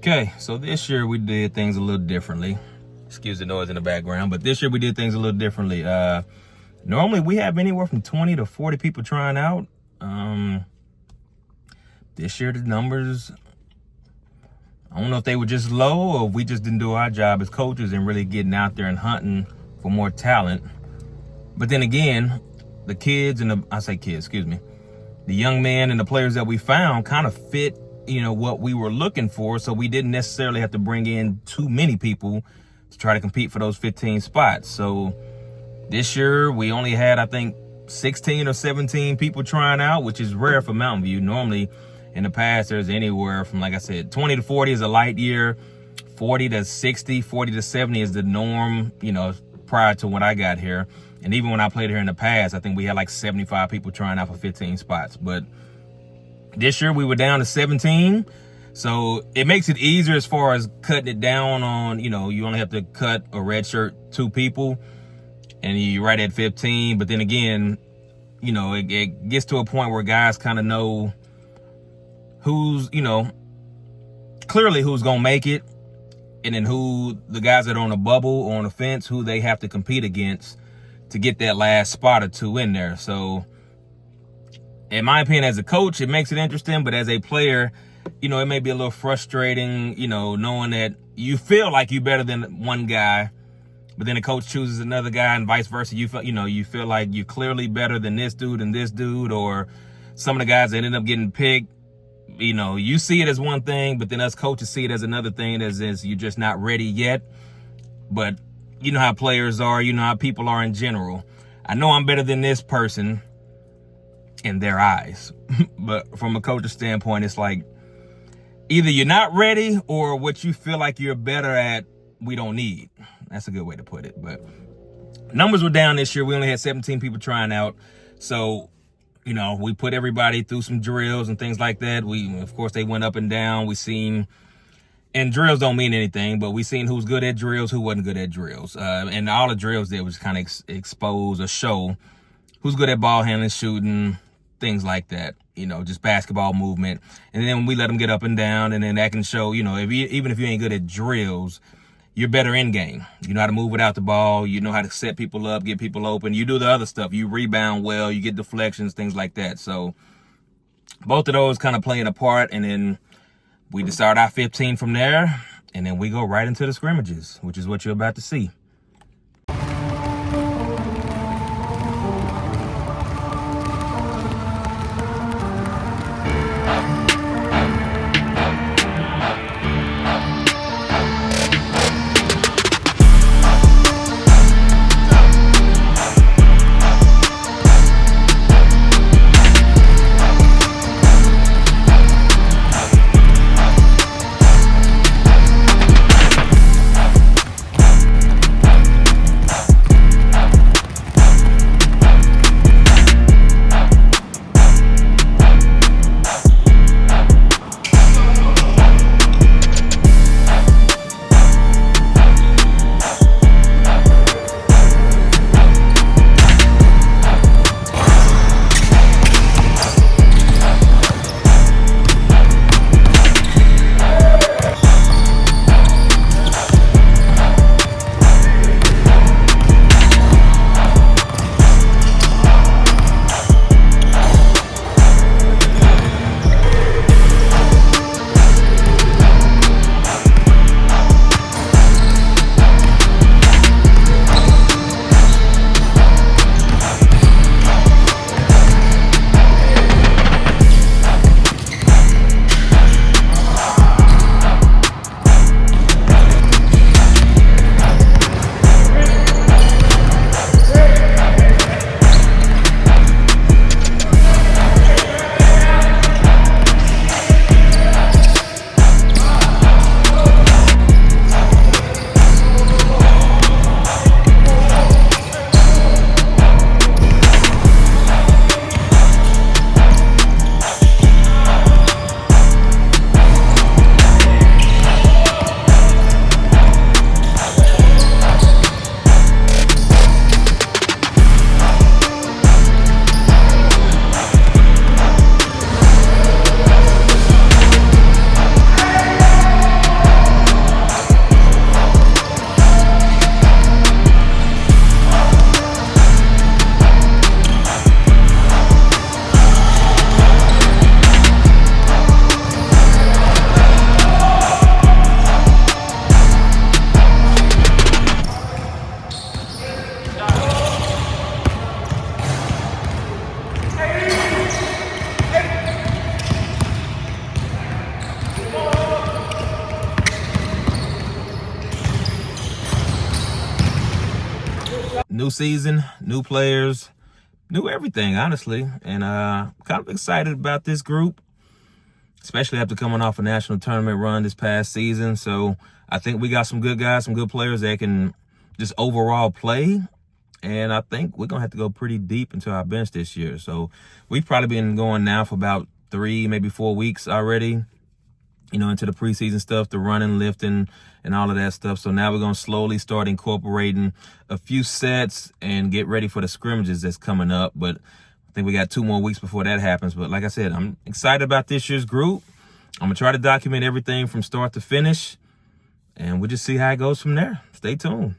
Okay, so this year we did things a little differently. Excuse the noise in the background, but this year we did things a little differently. Normally we have anywhere from 20 to 40 people trying out. This year the numbers, I don't know if they were just low or if we just didn't do our job as coaches and really getting out there and hunting for more talent. But then again, the kids and the young men and the players that we found kind of fit, what we were looking for. So we didn't necessarily have to bring in too many people to try to compete for those 15 spots. So this year we only had, I think, 16 or 17 people trying out, which is rare for Mountain View. Normally in the past, there's anywhere from, like I said, 20 to 40 is a light year, 40 to 60, 40 to 70 is the norm, prior to when I got here. And even when I played here in the past, I think we had like 75 people trying out for 15 spots. But this year we were down to 17. So it makes it easier as far as cutting it down on, you only have to cut a redshirt 2 people and you're right at 15. But then again, it gets to a point where guys kind of know who's, clearly who's going to make it. And then who the guys that are on the bubble or on the fence, who they have to compete against to get that last spot or 2 in there. So in my opinion, as a coach, it makes it interesting. But as a player, it may be a little frustrating, knowing that you feel like you're better than one guy, but then the coach chooses another guy and vice versa. You feel like you're clearly better than this dude, or some of the guys that ended up getting picked, you see it as one thing, but then us coaches see it as another thing, as you're just not ready yet. But you know how players are, how people are in general. I know I'm better than this person in their eyes, but from a coach's standpoint, it's like either you're not ready or what you feel like you're better at, we don't need. That's a good way to put it. But numbers were down this year. We only had 17 people trying out. So, we put everybody through some drills and things like that. Of course, they went up and down. We seen, and drills don't mean anything, but we seen who's good at drills, who wasn't good at drills. And all the drills there was kind of expose or show who's good at ball handling, shooting, things like that, just basketball movement. And then we let them get up and down, and then that can show, even if you ain't good at drills, you're better in game. You know how to move without the ball. You know how to set people up, get people open. You do the other stuff. You rebound well. You get deflections, things like that. So both of those kind of playing a part. And then we start our 15 from there. And then we go right into the scrimmages, which is what you're about to see. new season, new players, new everything, honestly. And kind of excited about this group, especially after coming off a national tournament run this past season. So I think we got some good guys, some good players that can just overall play. And I think we're going to have to go pretty deep into our bench this year. So we've probably been going now for about 3, maybe 4 weeks already, into the preseason stuff, the running, lifting, and all of that stuff. So now we're going to slowly start incorporating a few sets and get ready for the scrimmages that's coming up. But I think we got 2 more weeks before that happens. But like I said, I'm excited about this year's group. I'm going to try to document everything from start to finish, and we'll just see how it goes from there. Stay tuned.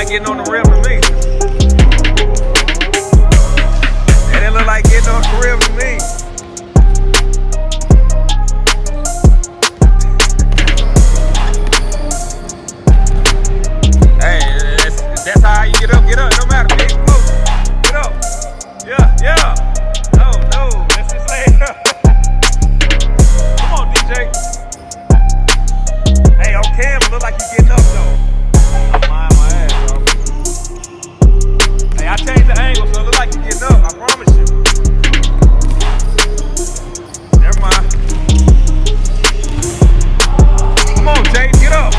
Getting on the rim to me. That didn't look like getting on the rim to me. Hey, that's how you get up. Get up. No matter, big. Get up. Yeah. No. Let's just lay it up. Come on, DJ. Hey, on camera, look like you getting up though. I changed the angle so it looks like you're getting up, I promise you. Never mind. Come on, Jay, get up.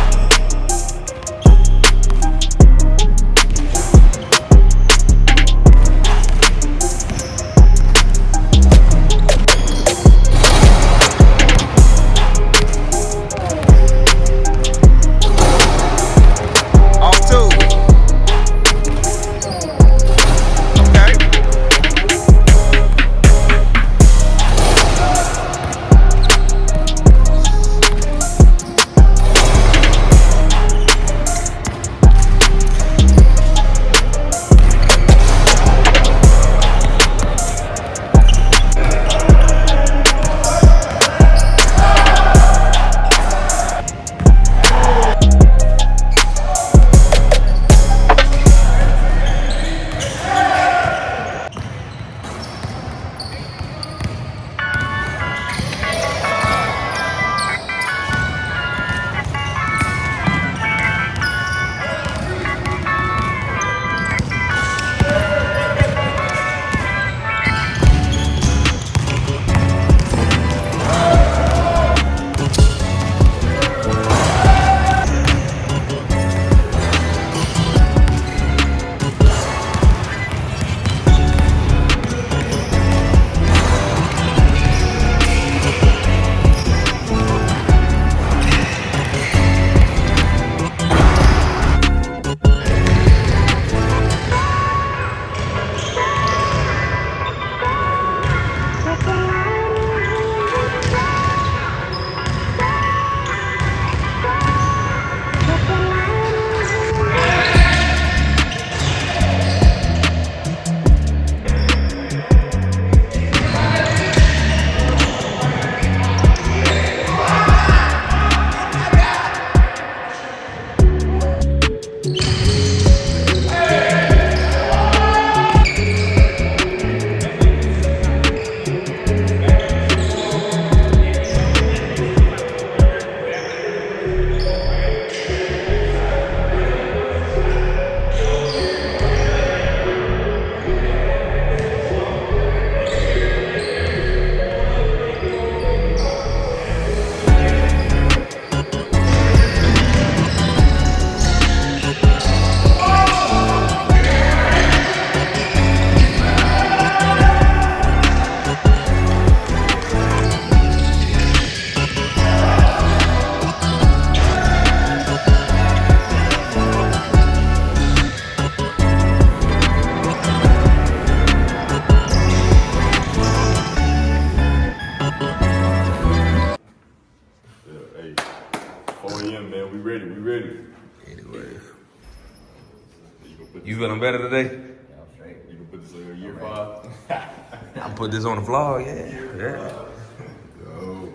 feeling better today? Yeah, I'm straight. You can put this on your year 5. I'll put this on the vlog, yeah. Yo.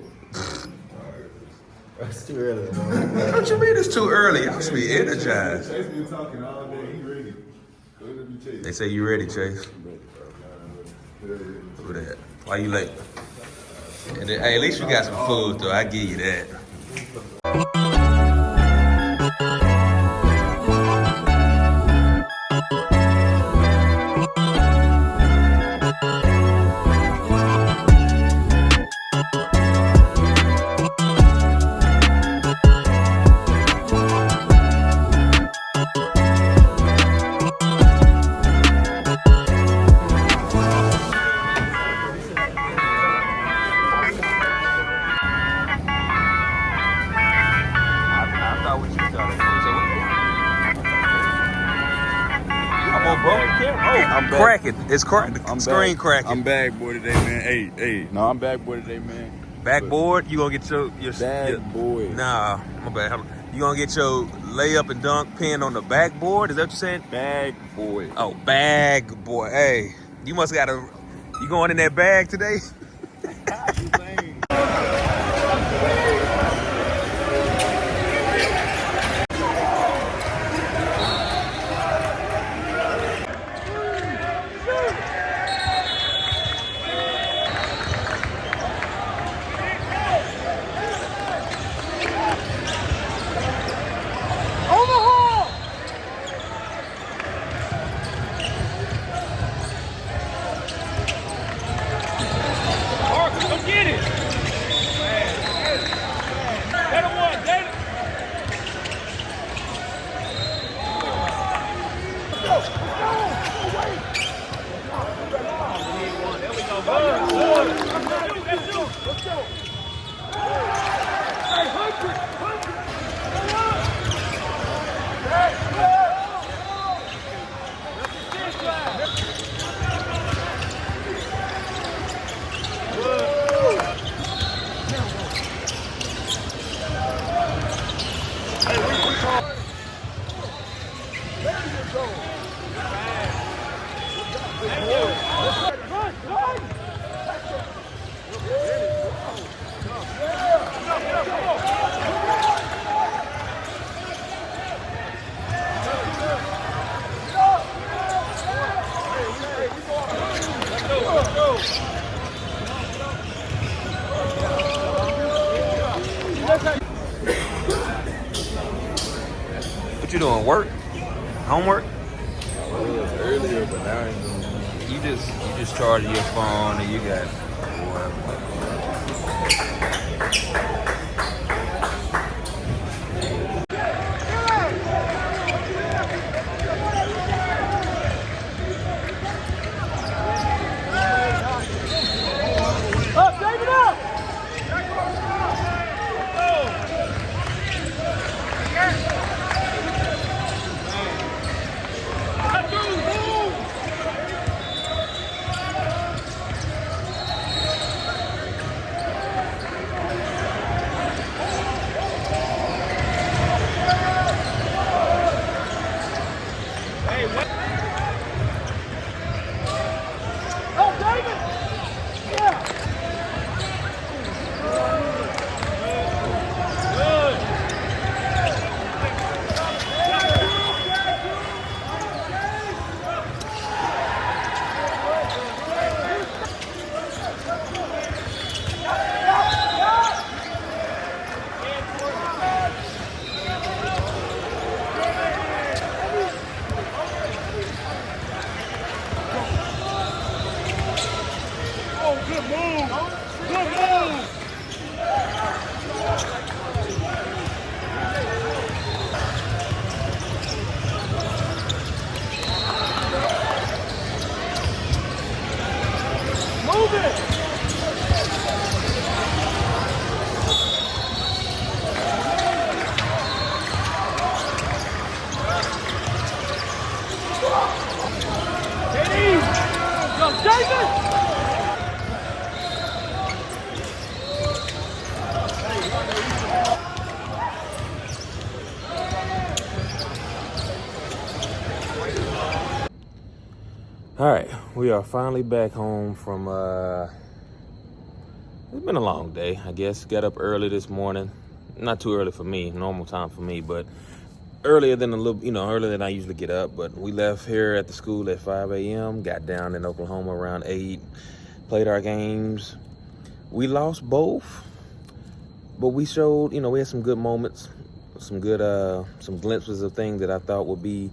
It's too early, man. What you mean it's too early? I should be energized. Chase been talking all day. He ready. They say you ready, Chase. Look at that. Why you late? And then, hey, at least you got some food, though. I give you that. Cracking. It's cracking. Screen cracking. I'm bag boy today, man. Hey. No, I'm bag boy today, man. Backboard? You gonna get your bag boy. Nah, my bad. You gonna get your layup and dunk pin on the backboard? Is that what you're saying? Bag boy. Oh, bag boy. Hey, you must got a. You going in that bag today? What you doing? Work? Homework? Earlier, but now I ain't doing it. You just charge your phone and you got All right, we are finally back home from, it's been a long day, I guess. Got up early this morning. Not too early for me, normal time for me, but earlier than earlier than I usually get up. But we left here at the school at 5 a.m., got down in Oklahoma around 8, played our games. We lost both, but we showed, we had some good moments, some glimpses of things that I thought would be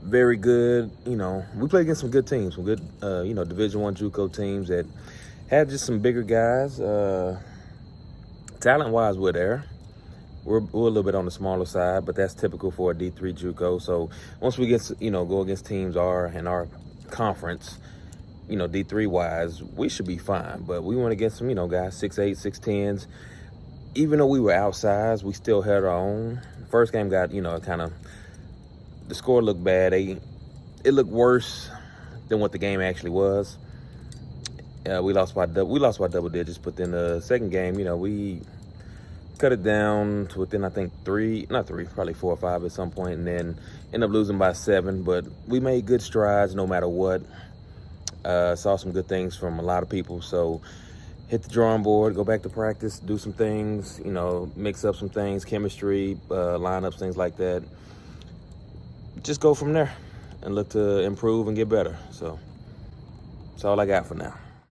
very good. We played against some good teams, some good, Division I JUCO teams that had just some bigger guys. Talent-wise, we're there. We're a little bit on the smaller side, but that's typical for a D3 JUCO. So once we get, go against teams in our conference, D3 wise, we should be fine. But we went against some, guys 6'8", 6'10s. Even though we were outsized, we still held our own. First game got, the score looked bad. It looked worse than what the game actually was. We lost by double digits. But then the second game, we cut it down to within, I think, probably 4 or 5 at some point, and then end up losing by 7. But we made good strides no matter what. Saw some good things from a lot of people. So hit the drawing board, go back to practice, do some things, mix up some things, chemistry, lineups, things like that. Just go from there and look to improve and get better. So that's all I got for now.